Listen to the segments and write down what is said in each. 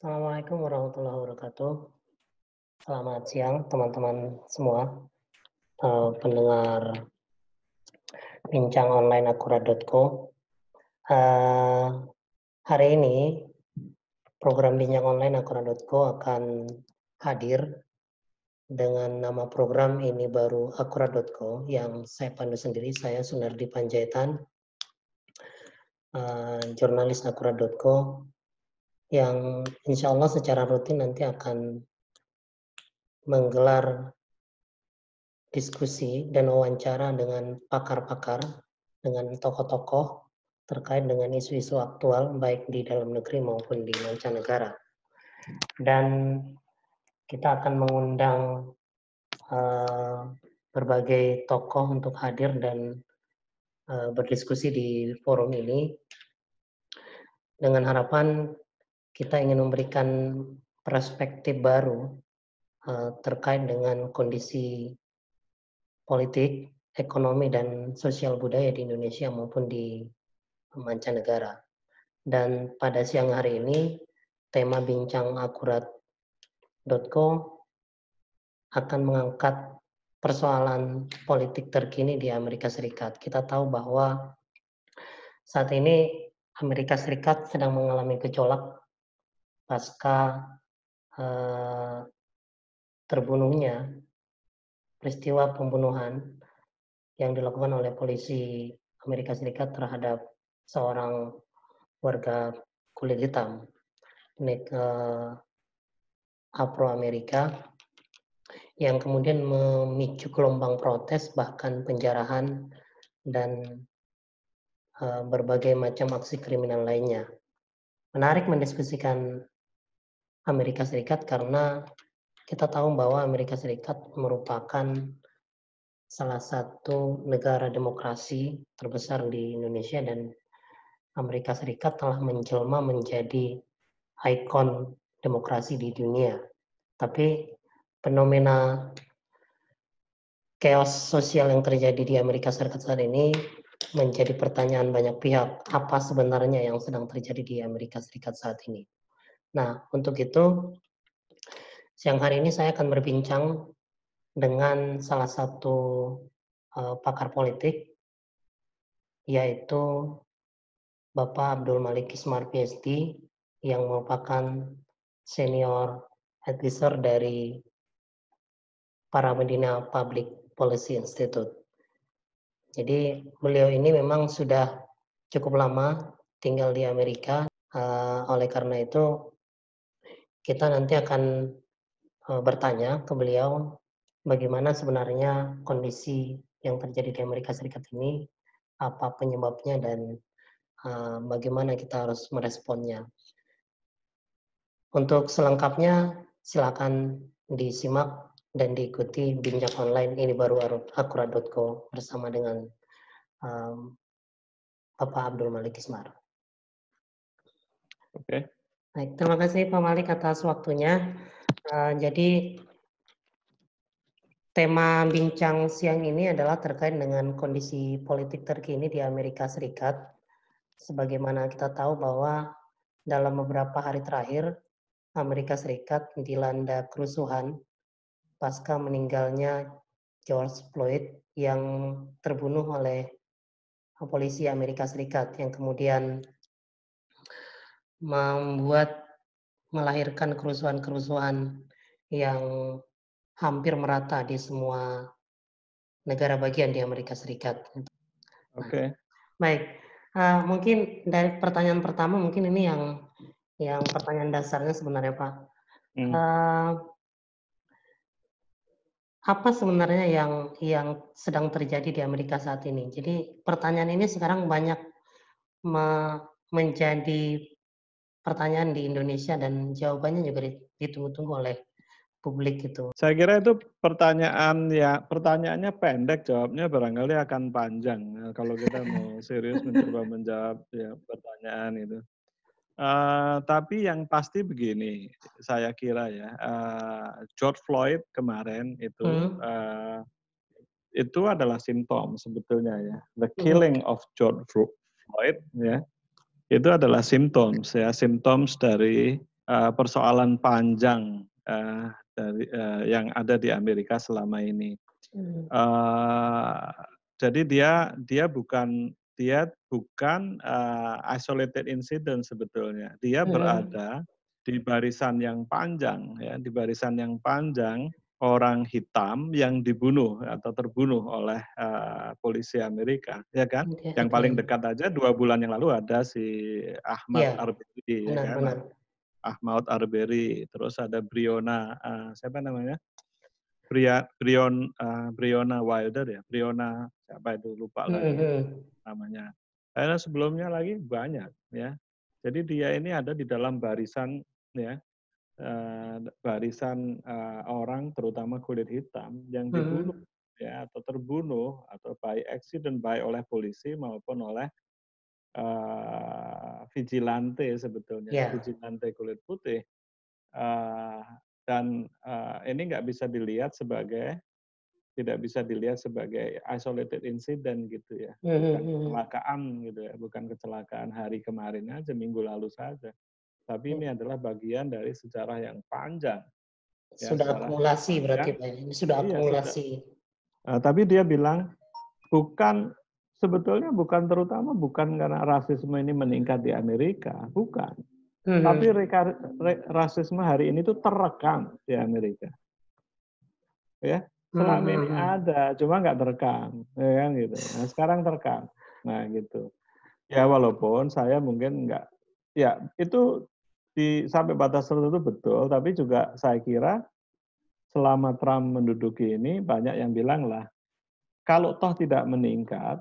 Assalamualaikum warahmatullahi wabarakatuh. Selamat siang teman-teman semua, pendengar bincang online akurat.co. Hari ini program bincang online akurat.co akan hadir dengan nama program ini baru akurat.co yang saya pandu sendiri. Saya Sunardi Panjaitan, jurnalis akurat.co yang insya Allah secara rutin nanti akan menggelar diskusi dan wawancara dengan pakar-pakar, dengan tokoh-tokoh terkait dengan isu-isu aktual baik di dalam negeri maupun di mancanegara. Dan kita akan mengundang berbagai tokoh untuk hadir dan berdiskusi di forum ini dengan harapan kita ingin memberikan perspektif baru terkait dengan kondisi politik, ekonomi, dan sosial budaya di Indonesia maupun di mancanegara. Dan pada siang hari ini, tema bincang akurat.co akan mengangkat persoalan politik terkini di Amerika Serikat. Kita tahu bahwa saat ini Amerika Serikat sedang mengalami gejolak pasca terbunuhnya peristiwa pembunuhan yang dilakukan oleh polisi Amerika Serikat terhadap seorang warga kulit hitam Afro-Amerika yang kemudian memicu gelombang protes bahkan penjarahan dan berbagai macam aksi kriminal lainnya. Menarik mendiskusikan Amerika Serikat karena kita tahu bahwa Amerika Serikat merupakan salah satu negara demokrasi terbesar di Indonesia dan Amerika Serikat telah menjelma menjadi ikon demokrasi di dunia. Tapi fenomena chaos sosial yang terjadi di Amerika Serikat saat ini menjadi pertanyaan banyak pihak, apa sebenarnya yang sedang terjadi di Amerika Serikat saat ini. Nah, untuk itu siang hari ini saya akan berbincang dengan salah satu pakar politik, yaitu Bapak Abdul Malik Ismar PhD, yang merupakan senior advisor dari Paramedina Public Policy Institute. Jadi beliau ini memang sudah cukup lama tinggal di Amerika, oleh karena itu kita nanti akan bertanya ke beliau bagaimana sebenarnya kondisi yang terjadi di Amerika Serikat ini, apa penyebabnya dan bagaimana kita harus meresponnya. Untuk selengkapnya silakan disimak dan diikuti bincang online ini baru akurat.co bersama dengan Bapak Abdul Malik Ismar. Oke. Baik, terima kasih Pak Malik atas waktunya. Jadi tema bincang siang ini adalah terkait dengan kondisi politik terkini di Amerika Serikat. Sebagaimana kita tahu bahwa dalam beberapa hari terakhir Amerika Serikat dilanda kerusuhan pasca meninggalnya George Floyd yang terbunuh oleh polisi Amerika Serikat yang kemudian melahirkan kerusuhan-kerusuhan yang hampir merata di semua negara bagian di Amerika Serikat. Oke. Baik, mungkin dari pertanyaan pertama mungkin ini yang pertanyaan dasarnya sebenarnya Pak. Apa sebenarnya yang sedang terjadi di Amerika saat ini? Jadi pertanyaan ini sekarang banyak menjadi pertanyaan di Indonesia dan jawabannya juga ditunggu-tunggu oleh publik itu. Saya kira itu pertanyaannya pendek, jawabnya barangkali akan panjang. Kalau kita mau serius mencoba menjawab ya pertanyaan itu. Tapi yang pasti begini, saya kira ya, George Floyd kemarin itu adalah simptom sebetulnya ya. The killing of George Floyd ya, itu adalah simptoms dari persoalan panjang dari yang ada di Amerika selama ini. Hmm. Jadi dia bukan isolated incident sebetulnya. Dia Hmm. berada di barisan yang panjang, ya, di barisan yang panjang orang hitam yang dibunuh atau terbunuh oleh polisi Amerika, ya kan? Oke, Yang oke. paling dekat aja 2 bulan yang lalu ada si Ahmad Ya, Arbery, ya kan? benar-benar. Ahmad Arbery, terus ada Breonna, siapa namanya? Breonna Wilder ya, Breonna siapa itu lupa lagi Hmm. namanya. Karena sebelumnya lagi banyak ya. Jadi dia ini ada di dalam barisan ya, barisan orang terutama kulit hitam yang dibunuh Hmm. ya atau terbunuh atau by accident baik oleh polisi maupun oleh vigilante sebetulnya, Ya. vigilante kulit putih. Uh, dan ini nggak bisa dilihat sebagai tidak bisa dilihat sebagai isolated incident gitu ya, bukan Hmm. kecelakaan gitu ya, bukan kecelakaan hari kemarin aja, minggu lalu saja. Tapi ini adalah bagian dari sejarah yang panjang, ya Sudah sejarah yang akumulasi berarti panjang. Pak. Ini sudah Iya sudah. akumulasi. Tapi dia bilang bukan sebetulnya bukan karena rasisme ini meningkat di Amerika, bukan. Tapi Hmm. rasisme hari ini tuh terekam di Amerika. Ya, selama ini Hmm. ada, cuma nggak terekam, ya kan gitu. Nah, sekarang terekam. Nah, gitu. Ya walaupun saya mungkin nggak, ya itu sampai batas tertentu betul, tapi juga saya kira selama Trump menduduki ini banyak yang bilang lah, kalau toh tidak meningkat,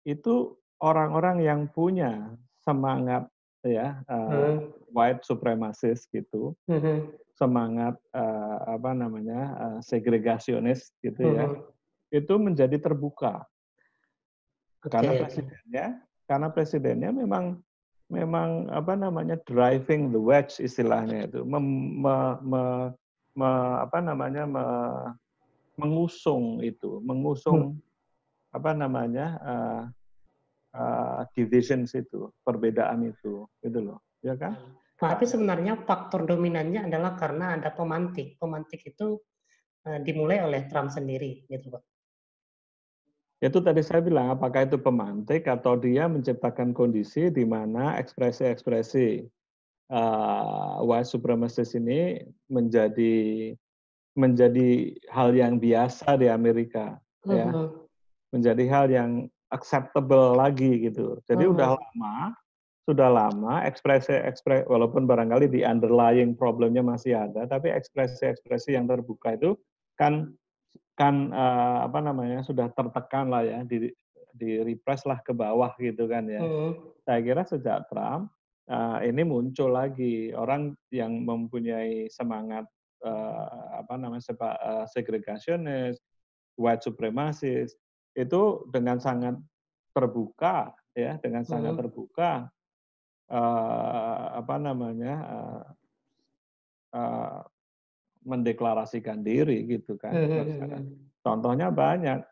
itu orang-orang yang punya semangat ya Hmm. white supremacist gitu, Hmm. semangat apa namanya segregasionis gitu ya, Hmm. itu menjadi terbuka Oke, karena oke. presidennya memang memang apa namanya driving the wedge istilahnya itu apa namanya Hmm. mengusung apa namanya divisions itu, perbedaan itu, gitu loh, ya kan? Tapi Nah, sebenarnya faktor dominannya adalah karena ada pemantik. Pemantik itu dimulai oleh Trump sendiri, gitu Pak. itu tadi saya bilang, apakah itu pemantik atau dia menciptakan kondisi di mana ekspresi-ekspresi white supremacist ini menjadi menjadi hal yang biasa di Amerika, ya, Hmm. menjadi hal yang acceptable lagi gitu. Jadi Hmm. sudah lama ekspresi walaupun barangkali di underlying problemnya masih ada, tapi ekspresi-ekspresi yang terbuka itu kan kan apa namanya sudah tertekan lah ya, di repress lah ke bawah gitu kan ya. Hmm. Saya kira sejak Trump ini muncul lagi orang yang mempunyai semangat apa namanya segregasionis, white supremacist itu dengan sangat terbuka ya, dengan sangat Hmm. terbuka apa namanya uh, mendeklarasikan diri gitu kan. Hmm. Contohnya banyak.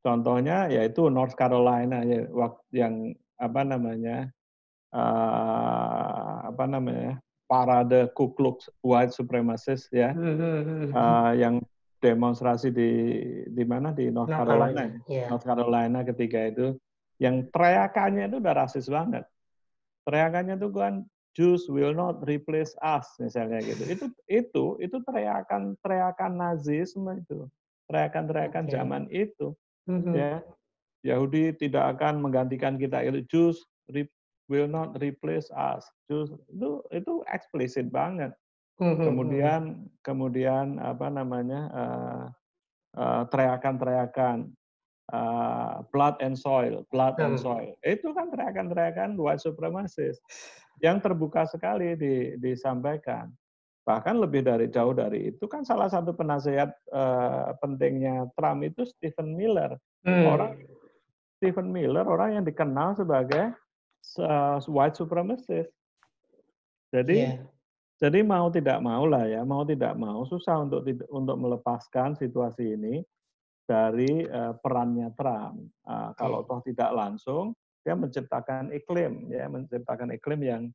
Contohnya yaitu North Carolina ya, yang apa namanya parade Ku Klux White Supremacist ya, Hmm. yang demonstrasi di mana di North North Carolina Carolina, ya. ya. North Carolina ketika itu yang teriakannya itu udah rasis banget. Teriakannya itu kan Jews will not replace us misalnya gitu. Itu teriakan Nazisme itu. Teriakan-teriakan Oke. zaman itu Hmm. ya. Yahudi tidak akan menggantikan kita. Jews will not replace us. Jews itu eksplisit banget. Hmm. Kemudian apa namanya teriakan-teriakan blood and Hmm. soil. Itu kan teriakan-teriakan white supremacist yang terbuka sekali disampaikan. Bahkan jauh dari itu kan salah satu penasehat pentingnya Trump itu Stephen Miller. Orang Hmm. Stephen Miller orang yang dikenal sebagai white supremacist. Jadi Iya. jadi mau tidak mau lah ya, mau tidak mau susah untuk melepaskan situasi ini dari perannya Trump. Kalau Oke. toh tidak langsung, dia menciptakan iklim yang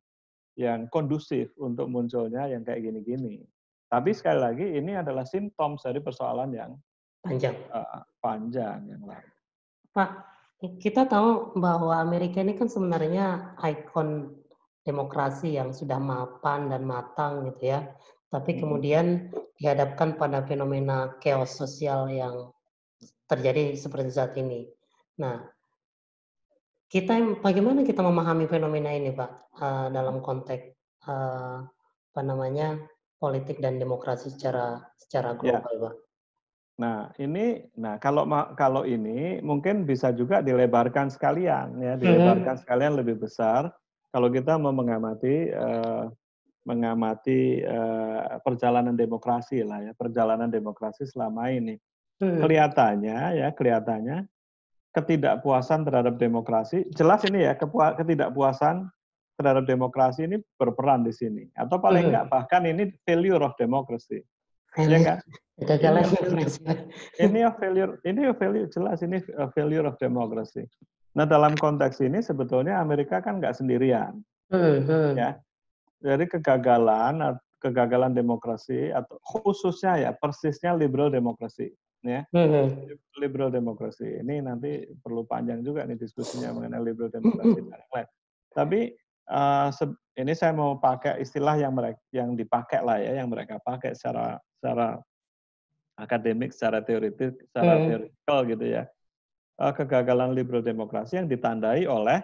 yang kondusif untuk munculnya yang kayak gini-gini. Tapi sekali lagi ini adalah simptom dari persoalan yang Panjang. Panjang yang lalu. Pak, kita tahu bahwa Amerika ini kan sebenarnya ikon demokrasi yang sudah mapan dan matang gitu ya. Tapi kemudian dihadapkan pada fenomena chaos sosial yang terjadi seperti saat ini. Nah, bagaimana kita memahami fenomena ini, Pak, dalam konteks apa namanya politik dan demokrasi secara Ya. global, Pak? Kalau ini mungkin bisa juga dilebarkan sekalian ya, dilebarkan sekalian lebih besar kalau kita mau mengamati perjalanan demokrasi lah ya, perjalanan demokrasi selama ini. Kelihatannya ketidakpuasan terhadap demokrasi, jelas ini ya, ketidakpuasan terhadap demokrasi ini berperan di sini. Atau paling enggak bahkan ini failure of democracy. Ya kan? Ini failure jelas, ini failure of democracy. Nah, dalam konteks ini sebetulnya Amerika kan nggak sendirian. Ya. Dari kegagalan demokrasi atau khususnya ya persisnya liberal demokrasi ya. Liberal demokrasi ini nanti perlu panjang juga nih diskusinya mengenai liberal demokrasi dan lain-lain. Tapi ini saya mau pakai istilah yang dipakai lah ya, yang mereka pakai secara akademik, secara teoritik, secara teoretikal gitu ya. Kegagalan liberal demokrasi yang ditandai oleh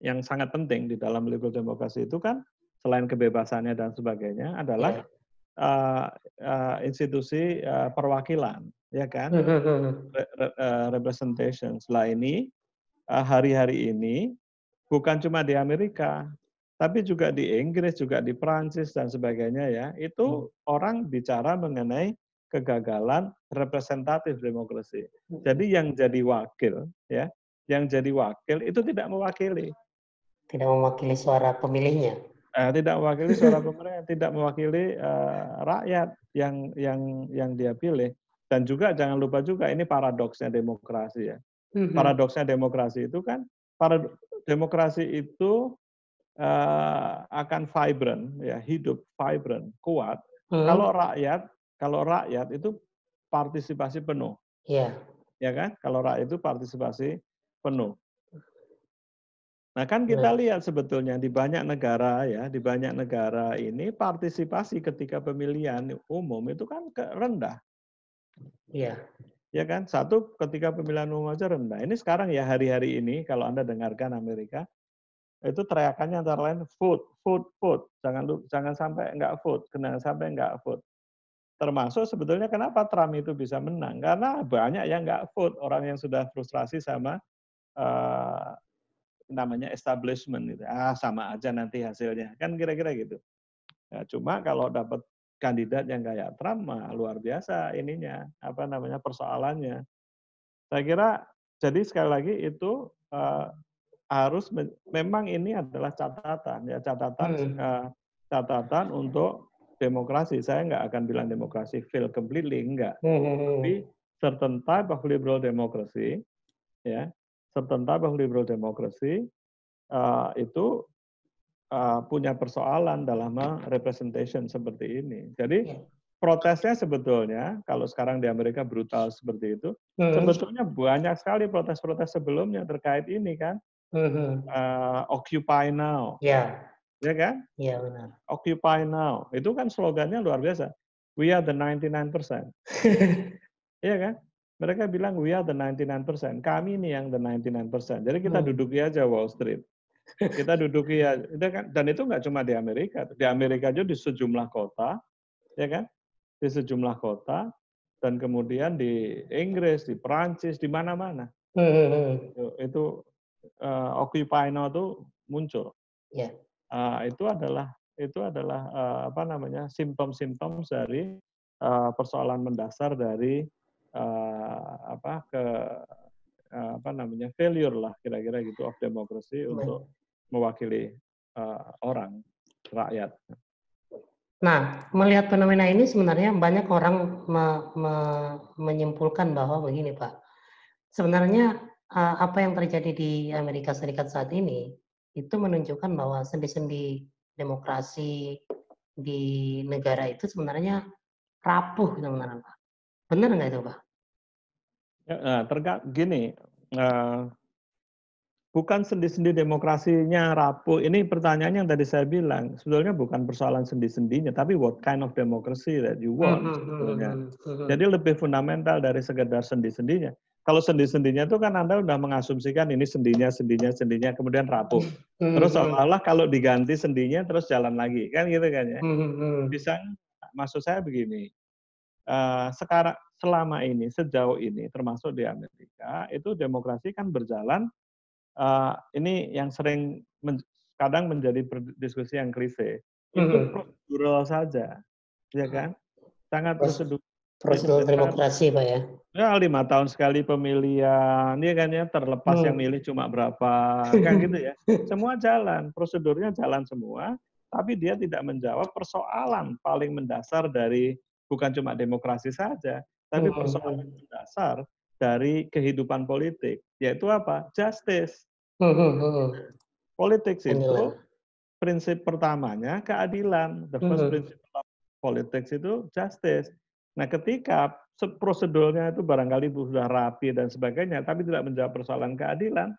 yang sangat penting di dalam liberal demokrasi itu kan selain kebebasannya dan sebagainya adalah institusi perwakilan, ya kan? Representation. Setelah ini hari-hari ini bukan cuma di Amerika, tapi juga di Inggris, juga di Prancis dan sebagainya ya. Itu orang bicara mengenai kegagalan representatif demokrasi. Jadi yang jadi wakil ya, yang jadi wakil itu tidak mewakili. Tidak mewakili suara pemilihnya. Tidak mewakili suara pemerintah, tidak mewakili rakyat yang dia pilih. Dan juga jangan lupa juga ini paradoksnya demokrasi ya. Paradoksnya demokrasi itu kan, demokrasi itu akan vibrant ya, hidup vibrant, kuat. Kalau rakyat itu partisipasi penuh. Iya. Ya kan? Kalau rakyat itu partisipasi penuh. Nah kan kita lihat sebetulnya di banyak negara ya, di banyak negara ini partisipasi ketika pemilihan umum itu kan rendah. Iya. Ya kan? Satu, ketika pemilihan umum aja rendah. Ini sekarang ya hari-hari ini kalau Anda dengarkan Amerika, itu teriakannya antara lain vote, vote, vote. Jangan sampai enggak vote, jangan sampai enggak vote. Termasuk sebetulnya kenapa Trump itu bisa menang, karena banyak yang enggak vote, orang yang sudah frustrasi sama namanya establishment gitu. Sama aja nanti hasilnya. Kan kira-kira gitu. Ya, cuma kalau dapat kandidat yang kayak Trump luar biasa ininya, persoalannya. Saya kira jadi sekali lagi itu memang ini adalah catatan ya, catatan untuk demokrasi. Saya nggak akan bilang demokrasi fail completely, enggak. Tapi certain type of liberal democracy ya, certain type of liberal democracy itu punya persoalan dalam representation seperti ini. Jadi protesnya sebetulnya kalau sekarang di Amerika brutal seperti itu, sebetulnya banyak sekali protes-protes sebelumnya terkait ini kan. Occupy now. Ya. Ya kan? Iya benar. Occupy now. Itu kan slogannya luar biasa. We are the 99%. Iya kan? Mereka bilang we are the 99%. Kami ini yang the 99%. Jadi kita duduki aja Wall Street. Kita duduki ya, dan itu nggak cuma di Amerika. Di Amerika aja di sejumlah kota, ya kan? Di sejumlah kota, dan kemudian di Inggris, di Perancis, di mana-mana. Itu Occupy Now itu muncul. Yeah. Itu adalah simptom-simptom dari persoalan mendasar dari failure lah kira-kira gitu of democracy untuk mewakili orang rakyat. Nah, melihat fenomena ini sebenarnya banyak orang menyimpulkan bahwa begini Pak, sebenarnya apa yang terjadi di Amerika Serikat saat ini itu menunjukkan bahwa sendi-sendi demokrasi di negara itu sebenarnya rapuh sebenarnya, Pak. Benar nggak itu, Pak? Gini, bukan sendi-sendi demokrasinya rapuh. Ini pertanyaannya yang tadi saya bilang. Sebetulnya bukan persoalan sendi-sendinya, tapi what kind of democracy that you want sebetulnya. Jadi lebih fundamental dari sekedar sendi-sendinya. Kalau sendi-sendinya itu kan Anda sudah mengasumsikan ini sendinya, kemudian rapuh. Terus seolah-olah kalau diganti sendinya terus jalan lagi, kan gitu kan ya. Bisa, maksud saya begini, sekarang selama ini, sejauh ini, termasuk di Amerika, itu demokrasi kan berjalan. Ini yang sering kadang menjadi diskusi yang klise. Itu prosedural saja, ya kan? Sangat Prosedur sangat, demokrasi, Pak ya. ya 5 tahun sekali pemilihan, ya kan ya, terlepas yang milih cuma berapa, kan gitu ya. Semua jalan, prosedurnya jalan semua, tapi dia tidak menjawab persoalan paling mendasar dari bukan cuma demokrasi saja, tapi persoalan mendasar dari kehidupan politik, yaitu apa? Justice. Politics itu prinsip pertamanya keadilan. The first principle of politics itu justice. Nah, ketika prosedurnya itu barangkali sudah rapi dan sebagainya, tapi tidak menjawab persoalan keadilan,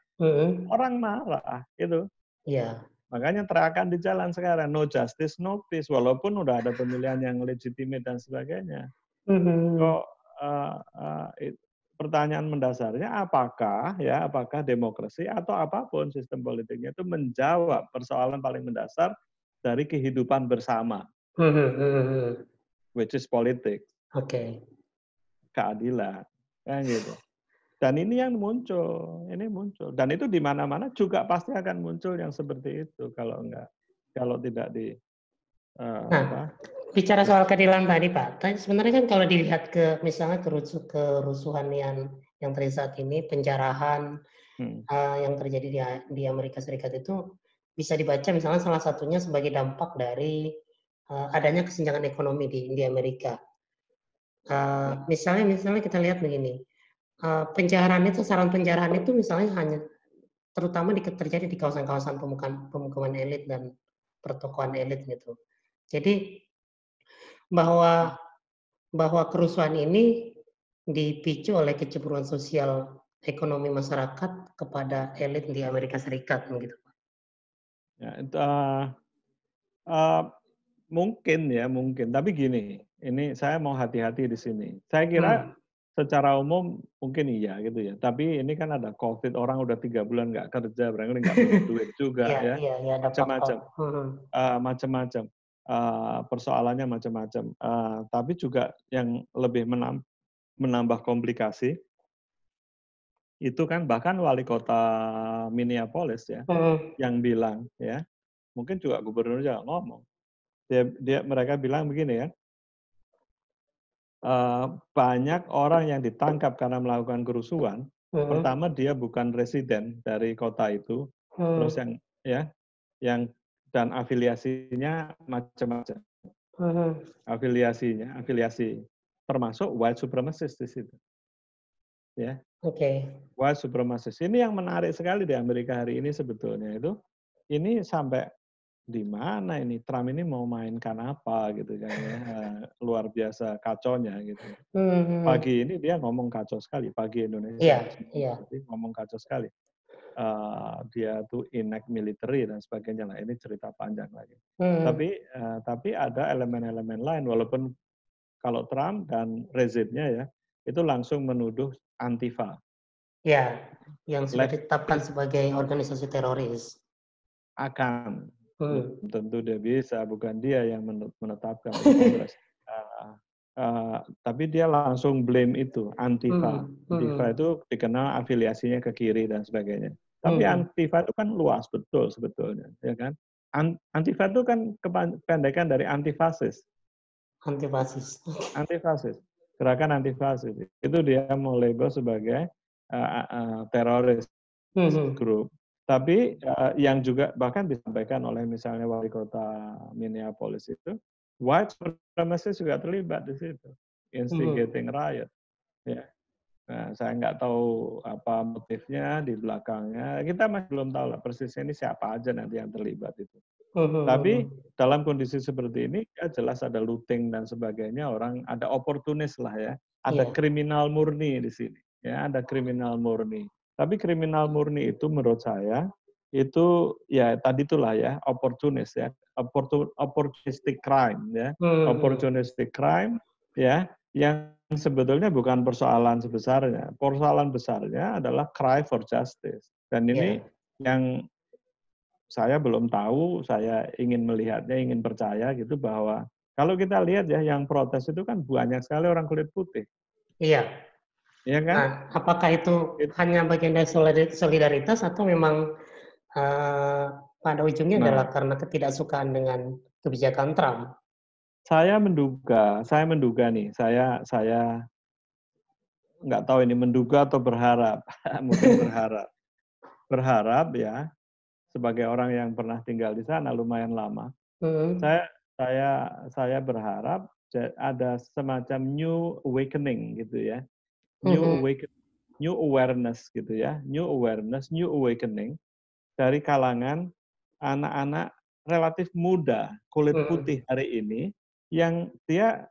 orang marah, gitu. Iya. Makanya teriakan di jalan sekarang, no justice, no peace, walaupun udah ada pemilihan yang legitimate dan sebagainya. Kok pertanyaan mendasarnya apakah demokrasi atau apapun sistem politiknya itu menjawab persoalan paling mendasar dari kehidupan bersama, which is politik, keadilan, kan gitu. Dan ini yang muncul, dan itu di mana-mana juga pasti akan muncul yang seperti itu kalau tidak di bicara soal keadilan tadi, Pak. Sebenarnya kan kalau dilihat ke misalnya kerusuhan yang terjadi saat ini, penjarahan yang terjadi di Amerika Serikat itu bisa dibaca misalnya salah satunya sebagai dampak dari adanya kesenjangan ekonomi di Amerika. Misalnya kita lihat begini, saran penjarahan itu misalnya hanya terutama terjadi di kawasan-kawasan pemukiman elit dan pertokoan elit gitu. Jadi bahwa kerusuhan ini dipicu oleh kecemburuan sosial ekonomi masyarakat kepada elit di Amerika Serikat begitu. Ya, mungkin. Tapi gini, ini saya mau hati-hati di sini. Saya kira secara umum mungkin iya gitu ya. Tapi ini kan ada COVID, orang udah 3 bulan nggak kerja, barangkali nggak punya duit juga ya. Macam-macam. Persoalannya macam-macam. Tapi juga yang lebih menambah komplikasi itu kan bahkan wali kota Minneapolis ya, yang bilang ya, mungkin juga gubernur juga ngomong. Mereka bilang begini ya, banyak orang yang ditangkap karena melakukan kerusuhan. Pertama dia bukan residen dari kota itu, terus dan afiliasinya macam-macam. Afiliasi termasuk white supremacist di situ. Ya. White supremacist. Ini yang menarik sekali di Amerika hari ini sebetulnya itu. Ini sampai di mana ini Trump ini mau mainkan apa gitu kan ya, luar biasa kacaunya gitu. Pagi ini dia ngomong kacau sekali, pagi Indonesia ngomong kacau sekali. Dia tuh enact military dan sebagainya lah, ini cerita panjang lagi. Tapi ada elemen-elemen lain, walaupun kalau Trump dan rezimnya ya itu langsung menuduh Antifa. Ya, yang sudah ditetapkan sebagai organisasi teroris. Akan belum tentu dia bisa, bukan dia yang menetapkan itu Kongres. Tapi dia langsung blame itu Antifa. Antifa itu dikenal afiliasinya ke kiri dan sebagainya. Tapi Antifa itu kan luas betul sebetulnya, ya kan? Antifa itu kan kependekan dari antifasis. Antifasis. Gerakan antifasis. Itu dia mau label sebagai teroris group. Tapi yang juga bahkan disampaikan oleh misalnya wali kota Minneapolis itu, white supremacists juga terlibat di situ, instigating riot. Ya. Nah, saya nggak tahu apa motifnya di belakangnya. Kita masih belum tahu lah persisnya ini siapa aja nanti yang terlibat itu. Tapi dalam kondisi seperti ini, ya jelas ada looting dan sebagainya, orang ada oportunis lah ya, ada Iya. kriminal murni di sini, ya ada kriminal murni. Tapi kriminal murni itu menurut saya itu ya tadi itulah ya oportunis ya, opportunistic crime ya, opportunistic crime ya, yang sebetulnya bukan persoalan sebesarnya. Persoalan besarnya adalah cry for justice. Dan ini Iya. yang saya belum tahu, saya ingin melihatnya, ingin percaya gitu bahwa kalau kita lihat ya yang protes itu kan banyak sekali orang kulit putih, Iya. ya kan? Nah, apakah itu hanya bagian dari solidaritas atau memang eh, pada ujungnya adalah Nah, karena ketidaksukaan dengan kebijakan Trump? saya menduga nih, saya nggak tahu ini menduga atau berharap, mungkin berharap ya sebagai orang yang pernah tinggal di sana lumayan lama. Hmm. Saya berharap ada semacam new awakening gitu ya, Mhm. new awareness gitu ya, new awareness, new awakening dari kalangan anak-anak relatif muda kulit Mhm. putih hari ini yang dia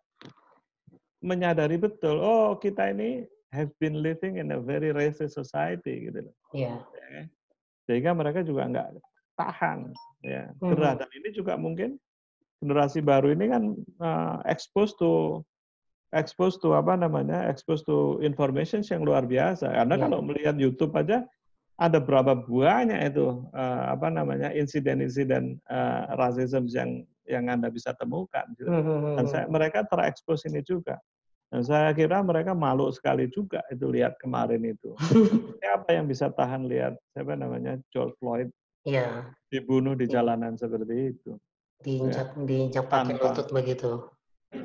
menyadari betul, oh kita ini have been living in a very racist society gitu loh. Iya. Ya. Sehingga mereka juga nggak tahan ya gerah, Mhm. dan ini juga mungkin generasi baru ini kan exposed to apa namanya, exposed to information yang luar biasa. Karena Iya. kalau melihat YouTube aja ada berapa banyak itu apa namanya insiden-insiden rasisme yang Anda bisa temukan. Gitu. Dan Mhm. mereka terekspos ini juga. Dan saya kira mereka malu sekali juga itu lihat kemarin itu. Siapa yang bisa tahan lihat siapa namanya George Floyd Iya. dibunuh di Iya. jalanan seperti itu, ya Diinjak diinjak pakai tanpa lutut begitu.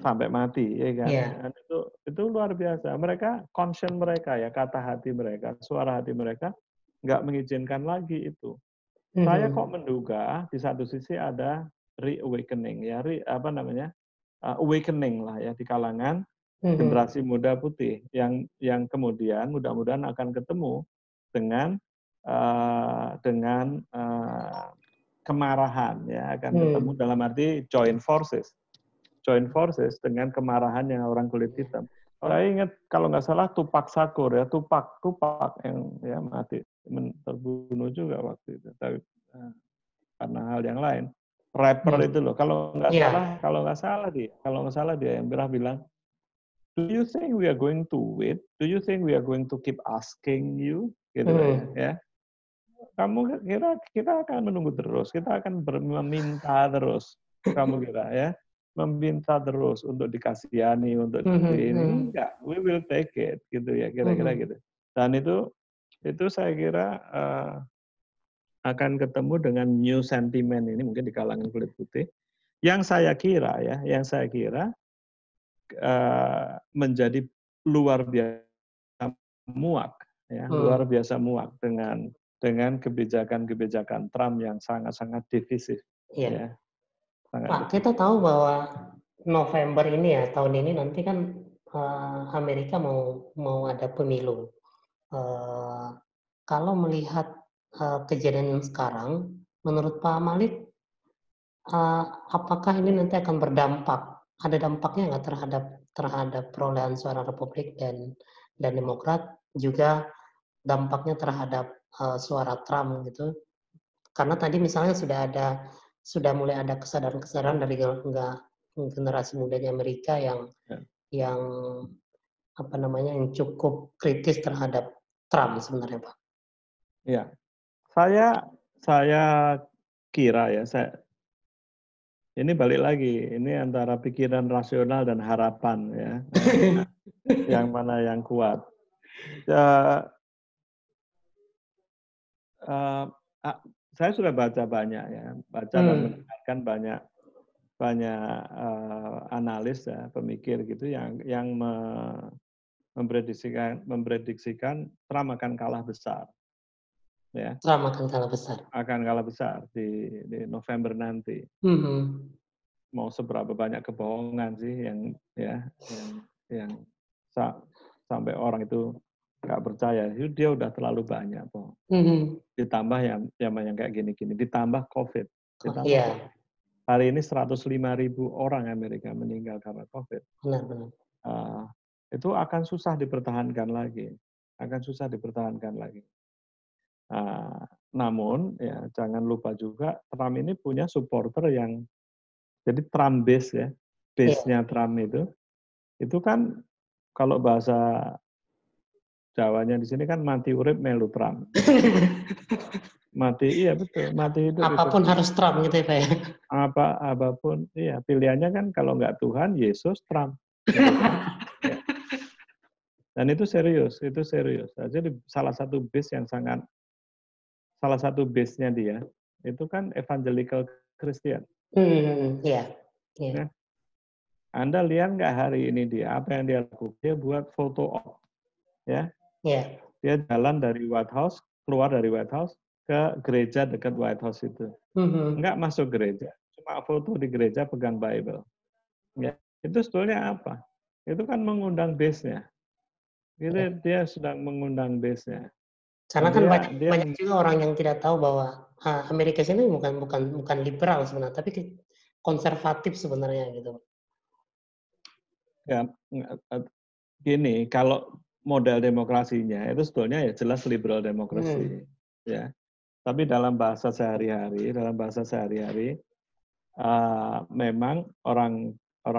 sampai mati, ya kan? Iya. Dan itu luar biasa. Mereka concern mereka ya, kata hati mereka, suara hati mereka nggak mengizinkan lagi itu. Saya kok Mhm. menduga di satu sisi ada reawakening ya, apa namanya awakening lah ya di kalangan Mhm. generasi muda putih yang kemudian mudah-mudahan akan ketemu dengan kemarahan ya, akan ketemu Hmm. dalam arti join forces dengan kemarahan yang orang kulit hitam. Saya ingat kalau nggak salah Tupac Shakur ya, Tupac yang ya mati terbunuh juga waktu itu, tapi karena hal yang lain. Rapper Hmm. itu loh, Iya. kalau nggak salah dia yang pernah bilang, "Do you think we are going to wait? Do you think we are going to keep asking you?" Gitu lah ya. Hmm. Ya. Kamu kira kita akan menunggu terus, kita akan meminta terus. Kamu kira ya, meminta terus untuk dikasihani, untuk Mhm. ini Mhm. enggak, we will take it gitu ya, kira-kira Mhm. gitu. Dan itu saya kira akan ketemu dengan new sentiment ini mungkin di kalangan kulit putih. Yang saya kira menjadi luar biasa muak, ya, luar Hmm. biasa muak dengan kebijakan-kebijakan Trump yang sangat-sangat divisif, Iya. ya, sangat Pak, kita divisif. tahu bahwa November ini ya, tahun ini nanti kan Amerika mau mau ada pemilu. Eh, Kalau melihat kejadian yang sekarang, menurut Pak Malik, eh, apakah ini nanti akan berdampak? Ada dampaknya nggak terhadap terhadap perolehan suara Republik dan Demokrat, juga dampaknya terhadap suara Trump gitu? Karena tadi misalnya sudah mulai ada kesadaran-kesadaran dari nggak generasi mudanya Amerika Ya. yang apa namanya yang cukup kritis terhadap Trump sebenarnya, Pak. Ya, saya kira ya, ini balik lagi, ini antara pikiran rasional dan harapan ya, yang mana yang kuat. Ya, eh, saya sudah baca banyak ya, baca dan Hmm. mendengarkan banyak banyak analis ya, pemikir gitu yang memprediksikan Trump akan kalah besar, ya, Trump akan kalah besar. akan kalah besar di November nanti. Hmm. Mau seberapa banyak kebohongan sih yang ya yang sampai orang itu nggak percaya. Itu dia udah terlalu banyak kok. Ditambah yang kayak gini-gini, ditambah COVID. Ditambah Iya, COVID. Hari ini 105.000 orang Amerika meninggal karena COVID. benar-benar. Itu akan susah dipertahankan lagi. Akan susah dipertahankan lagi. Namun, ya jangan lupa juga Trump ini punya supporter yang, jadi Trump base ya, base-nya Trump itu kan kalau bahasa Jawanya di sini kan mati urip melu Trump. Mati, iya betul, mati hidup itu Apapun Trump. harus Trump gitu ya Pak ya. Apapun, iya pilihannya kan kalau nggak Tuhan, Yesus, Trump. Gitu kan? Ya. Dan itu serius, itu serius. Jadi salah satu base-nya dia itu kan evangelical Christian. Iya. Nah, Anda lihat nggak hari ini dia apa yang dia lakukan? Dia buat foto op, ya. Iya. Dia jalan dari White House, keluar dari White House ke gereja dekat White House itu. Nggak masuk gereja, cuma foto di gereja pegang Bible. Ya, itu sebetulnya apa? Itu kan mengundang base-nya. Dia sedang mengundang base-nya. Karena Dan kan dia banyak juga orang yang tidak tahu bahwa Amerika sini bukan liberal sebenarnya, tapi konservatif sebenarnya gitu. ya gini, kalau model demokrasinya itu sebetulnya ya jelas liberal demokrasi, ya. Tapi dalam bahasa sehari-hari, memang orang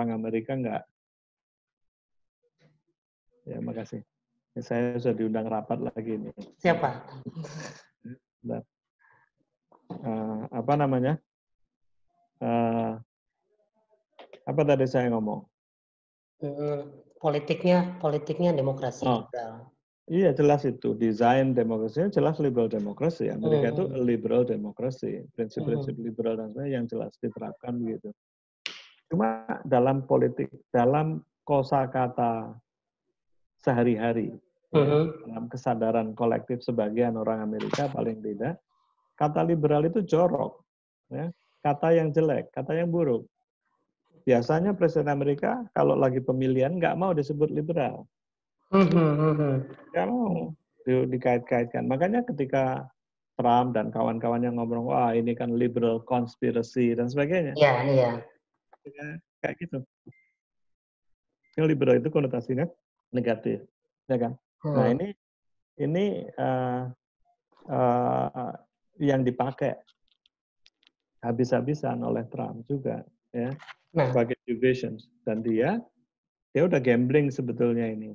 Amerika nggak. Ya, makasih. Saya sudah diundang rapat lagi nih. Siapa? Apa namanya? Apa tadi saya ngomong? Politiknya demokrasi liberal. Iya jelas itu desain demokrasinya jelas liberal demokrasi. Amerika itu liberal demokrasi, prinsip-prinsip liberal dan sebagainya yang jelas diterapkan begitu. Cuma dalam politik, dalam kosakata sehari-hari, dalam kesadaran kolektif sebagian orang Amerika paling tidak, kata liberal itu jorok, ya, kata yang jelek, kata yang buruk. Biasanya Presiden Amerika kalau lagi pemilihan nggak mau disebut liberal. Nggak mau dikait-kaitkan. Makanya ketika Trump dan kawan-kawannya ngomong, wah ini kan liberal conspiracy dan sebagainya. Iya, iya. Kayak gitu. Yang liberal itu konotasinya negatif, ya kan? Nah ini yang dipakai habis-habisan oleh Trump juga, ya, sebagai division. Dan dia udah gambling sebetulnya ini.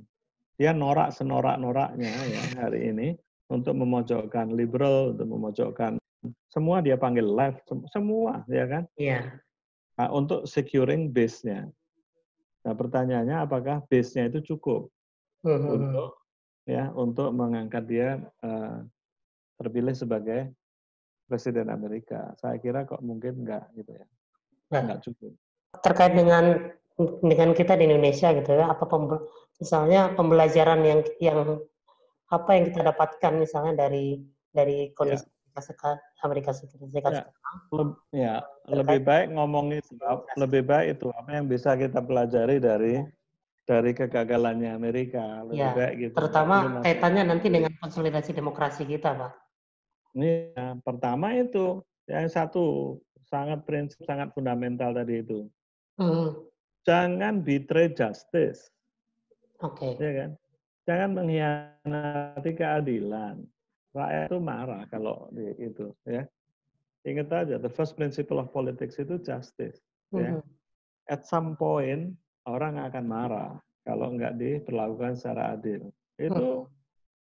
Dia norak senorak-noraknya ya hari ini untuk memojokkan liberal, untuk memojokkan semua dia panggil left, semua, ya kan? Iya. Nah, untuk securing base-nya. Nah, pertanyaannya apakah base-nya itu cukup untuk mengangkat dia terpilih sebagai Presiden Amerika? Saya kira kok mungkin enggak gitu ya. Enggak cukup. Terkait dengan kita di Indonesia gitu ya, misalnya pembelajaran yang apa yang kita dapatkan misalnya dari kondisi Amerika Serikat sekarang. Lebih baik ngomongin lebih baik itu apa yang bisa kita pelajari dari kegagalannya Amerika. Lebih baik gitu. Terutama kaitannya nanti dengan konsolidasi demokrasi kita, Pak. Ini pertama itu yang satu prinsip sangat fundamental tadi itu. Jangan betray justice. Ya kan? Jangan mengkhianati keadilan. Rakyat itu marah kalau itu, ya. Ingat aja, the first principle of politics itu justice. Ya. At some point orang akan marah kalau nggak diperlakukan secara adil.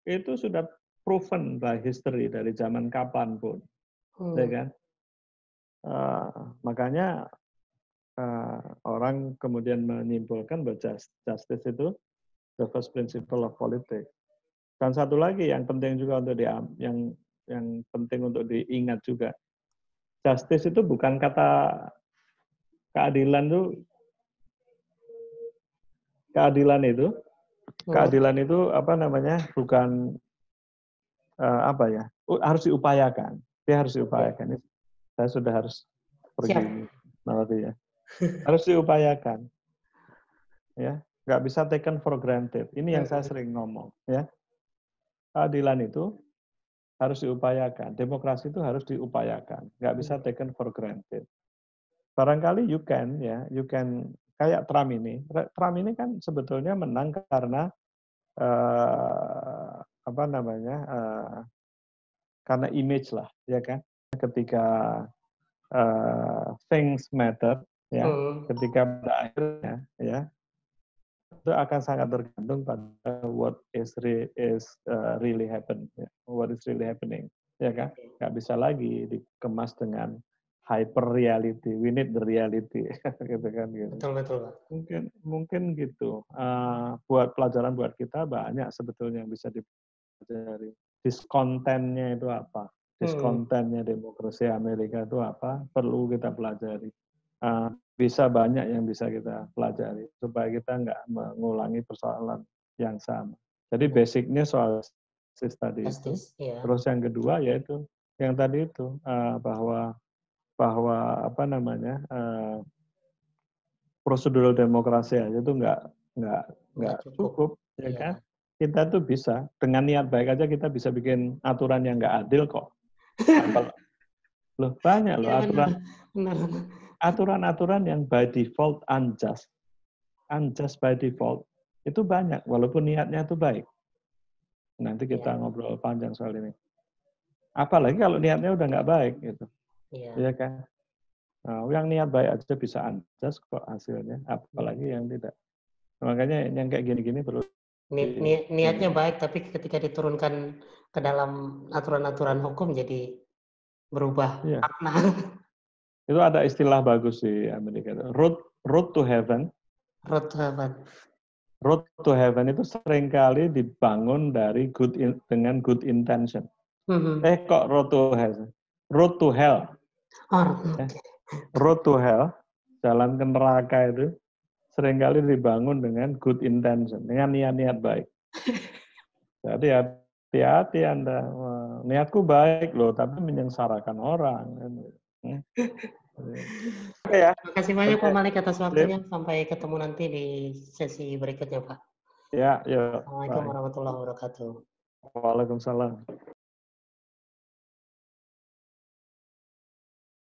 Itu sudah proven by history dari zaman kapanpun, ya kan? Makanya orang kemudian menyimpulkan bahwa justice itu the first principle of politics. Dan satu lagi yang penting juga untuk yang penting untuk diingat juga, justice itu bukan kata keadilan itu apa namanya, bukan apa ya, harus diupayakan. Dia harus diupayakan. Saya sudah harus pergi nanti ya. Harus diupayakan. Ya, nggak bisa taken for granted. Ini yang saya sering ngomong, ya. keadilan itu harus diupayakan, demokrasi itu harus diupayakan, nggak bisa taken for granted. Barangkali you can kayak Trump ini. Trump ini kan sebetulnya menang karena apa namanya? Karena image lah, ya kan? Ketika things matter, ya, ketika pada akhirnya, ya, itu akan sangat tergantung pada what is really happen, ya, what is really happening, ya kan? Nggak bisa lagi dikemas dengan hyper reality, we need the reality, gitu kan? Gitu. Betul. Mungkin gitu. Buat pelajaran buat kita banyak sebetulnya yang bisa dipelajari. Diskontennya itu apa? Diskontennya demokrasi Amerika itu apa? Perlu kita pelajari. Bisa banyak yang bisa kita pelajari supaya kita nggak mengulangi persoalan yang sama. Jadi basicnya soal justice tadi itu. Terus yang kedua yaitu yang tadi itu bahwa apa namanya prosedural demokrasi aja itu nggak cukup, ya kan? Kita tuh bisa dengan niat baik aja kita bisa bikin aturan yang nggak adil kok. Loh banyak loh aturan-aturan yang by default unjust by default itu banyak walaupun niatnya itu baik. Nanti kita ngobrol panjang soal ini. Apalagi kalau niatnya udah nggak baik gitu, ya kan? Nah, yang niat baik aja bisa unjust kok hasilnya, apalagi yang tidak. Makanya yang kayak gini-gini perlu niatnya baik, tapi ketika diturunkan ke dalam aturan-aturan hukum jadi berubah makna. Itu ada istilah bagus di Amerika. Road to heaven. Road to heaven. Road to heaven itu seringkali dibangun dari dengan good intention. Kok road to heaven? Road to hell. Road to hell, jalan ke neraka itu seringkali dibangun dengan good intention, dengan niat-niat baik. Jadi hati-hati Anda. Niatku baik loh, tapi menyengsarakan orang. Oke ya. Terima kasih banyak Pak Malik atas waktunya. Sampai ketemu nanti di sesi berikutnya Pak. Ya. Assalamualaikum warahmatullahi wabarakatuh. Waalaikumsalam.